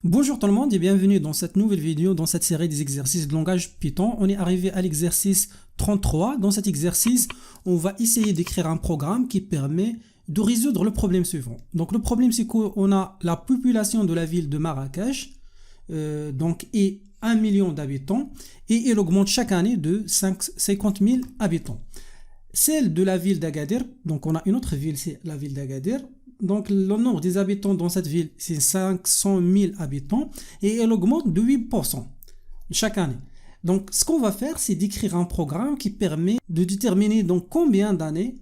Bonjour tout le monde et bienvenue dans cette nouvelle vidéo dans cette série des exercices de langage Python. On est arrivé à l'exercice 33. Dans cet exercice, on va essayer d'écrire un programme qui permet de résoudre le problème suivant. Donc le problème c'est qu'on a la population de la ville de Marrakech est 1 million d'habitants et elle augmente chaque année de 50 000 habitants. Celle de la ville d'Agadir, donc on a une autre ville, c'est la ville d'Agadir. Donc le nombre des habitants dans cette ville, c'est 500 000 habitants et elle augmente de 8% chaque année. Donc ce qu'on va faire, c'est d'écrire un programme qui permet de déterminer donc combien d'années,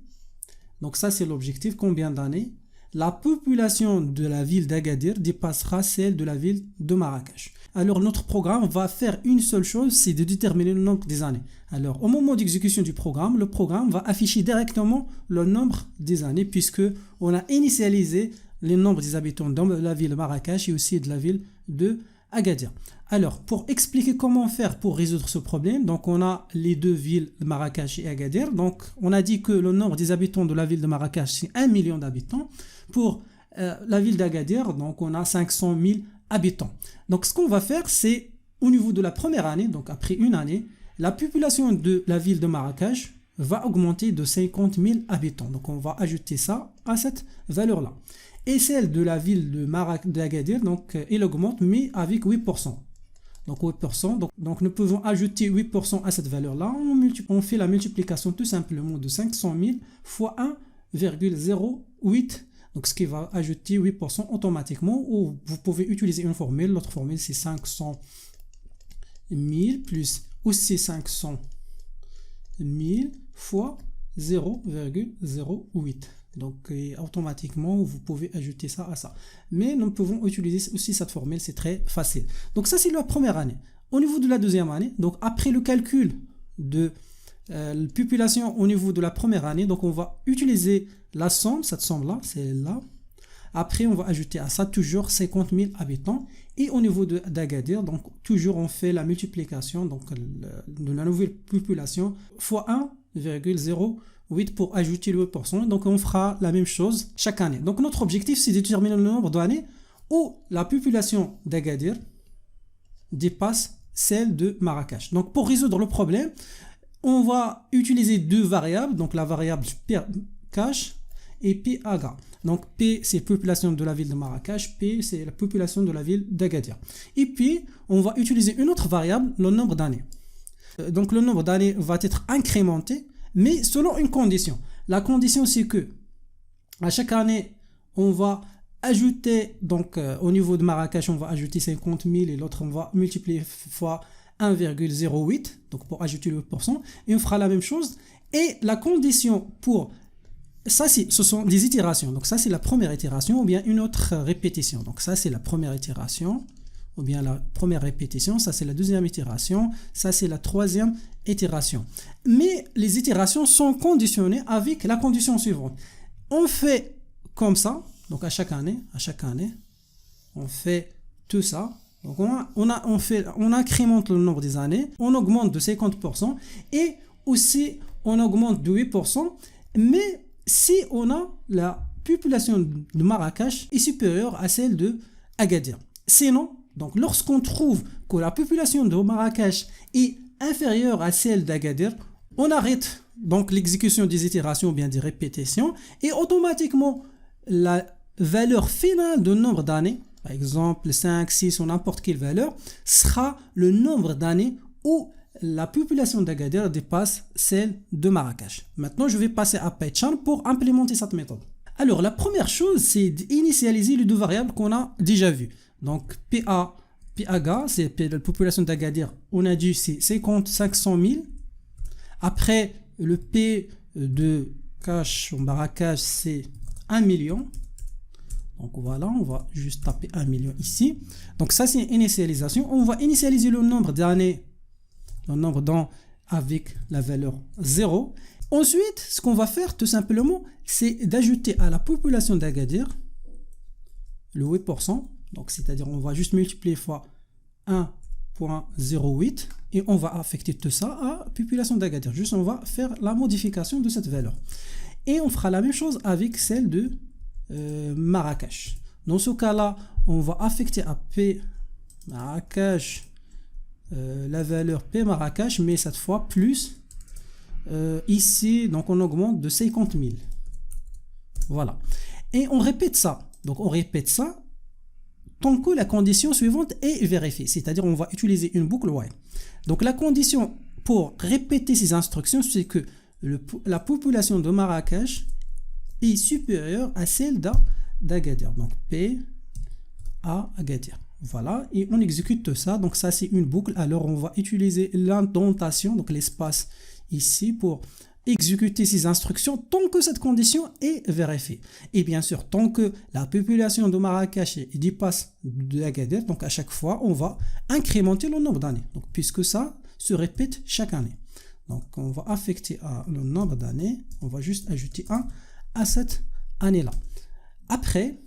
donc ça c'est l'objectif, combien d'années, la population de la ville d'Agadir dépassera celle de la ville de Marrakech. Alors notre programme va faire une seule chose, c'est de déterminer le nombre des années. Alors au moment d'exécution du programme, le programme va afficher directement le nombre des années puisque on a initialisé les nombres des habitants de la ville de Marrakech et aussi de la ville de Agadir. Alors pour expliquer comment faire pour résoudre ce problème, donc on a les deux villes de Marrakech et Agadir. Donc on a dit que le nombre des habitants de la ville de Marrakech c'est 1 million d'habitants. Pour la ville d'Agadir, donc on a 500 000 habitants. Donc ce qu'on va faire, c'est au niveau de la première année, donc après une année, la population de la ville de Marrakech va augmenter de 50 000 habitants. Donc on va ajouter ça à cette valeur-là. Et celle de la ville d'Agadir, donc elle augmente mais avec 8%. Donc 8%, donc nous pouvons ajouter 8% à cette valeur-là. On fait la multiplication tout simplement de 500 000 fois 1,08. Donc, ce qui va ajouter 8% automatiquement, ou vous pouvez utiliser une formule. L'autre formule, c'est 500 000 plus aussi 500 000 fois 0,08. Donc, automatiquement, vous pouvez ajouter ça à ça. Mais nous pouvons utiliser aussi cette formule, c'est très facile. Donc, ça, c'est la première année. Au niveau de la deuxième année, donc après le calcul de la population au niveau de la première année, donc on va utiliser la somme, cette somme-là, c'est là. Après, on va ajouter à ça toujours 50 000 habitants. Et au niveau d'Agadir, donc toujours on fait la multiplication donc, de la nouvelle population fois 1,08 pour ajouter le 8%. Donc on fera la même chose chaque année. Donc notre objectif, c'est de déterminer le nombre d'années où la population d'Agadir dépasse celle de Marrakech. Donc pour résoudre le problème, on va utiliser deux variables, donc la variable cash et PAGA. Donc P c'est population de la ville de Marrakech, P c'est la population de la ville d'Agadir. Et puis on va utiliser une autre variable, le nombre d'années. Donc le nombre d'années va être incrémenté, mais selon une condition. La condition c'est que à chaque année on va ajouter, donc au niveau de Marrakech on va ajouter 50 000 et l'autre on va multiplier fois 1,08, donc pour ajouter le 8%, et on fera la même chose. Et la condition pour ça, ce sont des itérations. Donc ça, c'est la première itération ou bien une autre répétition. Donc ça, c'est la première itération ou bien la première répétition. Ça, c'est la deuxième itération. Ça, c'est la troisième itération. Mais les itérations sont conditionnées avec la condition suivante. On fait comme ça. Donc à chaque année, on fait tout ça. Donc on incrémente le nombre des années, on augmente de 50% et aussi on augmente de 8%, mais si on a la population de Marrakech est supérieure à celle de Agadir. Sinon, donc lorsqu'on trouve que la population de Marrakech est inférieure à celle d'Agadir, on arrête donc l'exécution des itérations ou bien des répétitions et automatiquement la valeur finale de nombre d'années, par exemple 5, 6 ou n'importe quelle valeur, sera le nombre d'années où la population d'Agadir dépasse celle de Marrakech. Maintenant, je vais passer à Python pour implémenter cette méthode. Alors, la première chose, c'est d'initialiser les deux variables qu'on a déjà vues. Donc, PAGA, c'est la population d'Agadir. On a dit c'est 500 000. Après, le P de Marrakech, c'est 1 million. Donc voilà, on va juste taper 1 million ici. Donc ça, c'est une initialisation. On va initialiser le nombre d'années, le nombre d'ans avec la valeur 0. Ensuite, ce qu'on va faire tout simplement, c'est d'ajouter à la population d'Agadir le 8%. Donc c'est-à-dire on va juste multiplier fois 1,08 et on va affecter tout ça à la population d'Agadir. Juste on va faire la modification de cette valeur. Et on fera la même chose avec celle de Marrakech. Dans ce cas-là, on va affecter à P Marrakech, la valeur P Marrakech, mais cette fois plus ici, donc on augmente de 50 000. Voilà. Et on répète ça. Donc on répète ça tant que la condition suivante est vérifiée. C'est-à-dire on va utiliser une boucle while. Donc la condition pour répéter ces instructions, c'est que la population de Marrakech est supérieure à celle d'Agadir. Donc P à Agadir. Voilà, et on exécute ça. Donc ça c'est une boucle. Alors on va utiliser l'indentation, donc l'espace ici pour exécuter ces instructions tant que cette condition est vérifiée. Et bien sûr, tant que la population de Marrakech dépasse de Agadir, donc à chaque fois, on va incrémenter le nombre d'années. Donc puisque ça se répète chaque année. Donc on va affecter le nombre d'années, on va juste ajouter 1 à cette année-là. Après,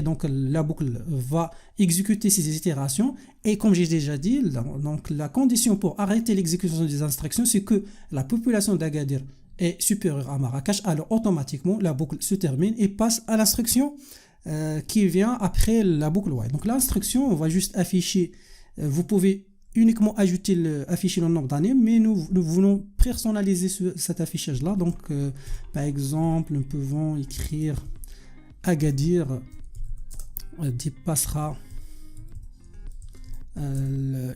donc, la boucle va exécuter ces itérations et comme j'ai déjà dit, donc, la condition pour arrêter l'exécution des instructions, c'est que la population d'Agadir est supérieure à Marrakech, alors automatiquement la boucle se termine et passe à l'instruction qui vient après la boucle while. Donc l'instruction, on va juste afficher, vous pouvez uniquement afficher le nombre d'années, mais nous voulons personnaliser cet affichage-là. Donc par exemple, nous pouvons écrire Agadir dépassera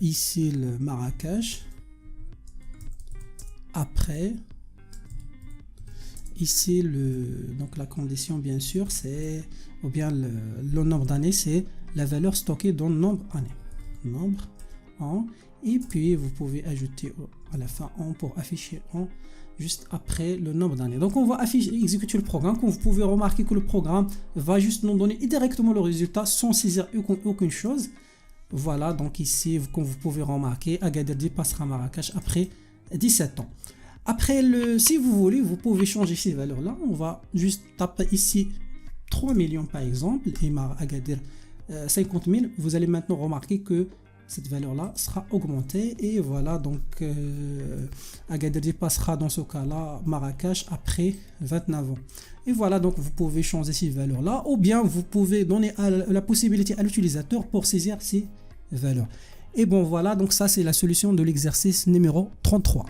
ici le Marrakech. Après, ici donc la condition bien sûr c'est, ou bien le nombre d'années c'est la valeur stockée dans le nombre année. Nombre en, et puis vous pouvez ajouter à la fin en pour afficher en juste après le nombre d'années. Donc on va exécuter le programme. Comme vous pouvez remarquer que le programme va juste nous donner directement le résultat sans saisir aucune chose. Voilà, donc ici, comme vous pouvez remarquer, Agadir dépassera Marrakech après 17 ans. Après, si vous voulez, vous pouvez changer ces valeurs-là. On va juste taper ici 3 millions par exemple, et Agadir 50 000. Vous allez maintenant remarquer que cette valeur-là sera augmentée et voilà, donc Agadir dépassera dans ce cas-là Marrakech après 29 ans. Et voilà, donc vous pouvez changer ces valeurs-là ou bien vous pouvez donner la possibilité à l'utilisateur pour saisir ces valeurs. Et bon voilà, donc ça c'est la solution de l'exercice numéro 33.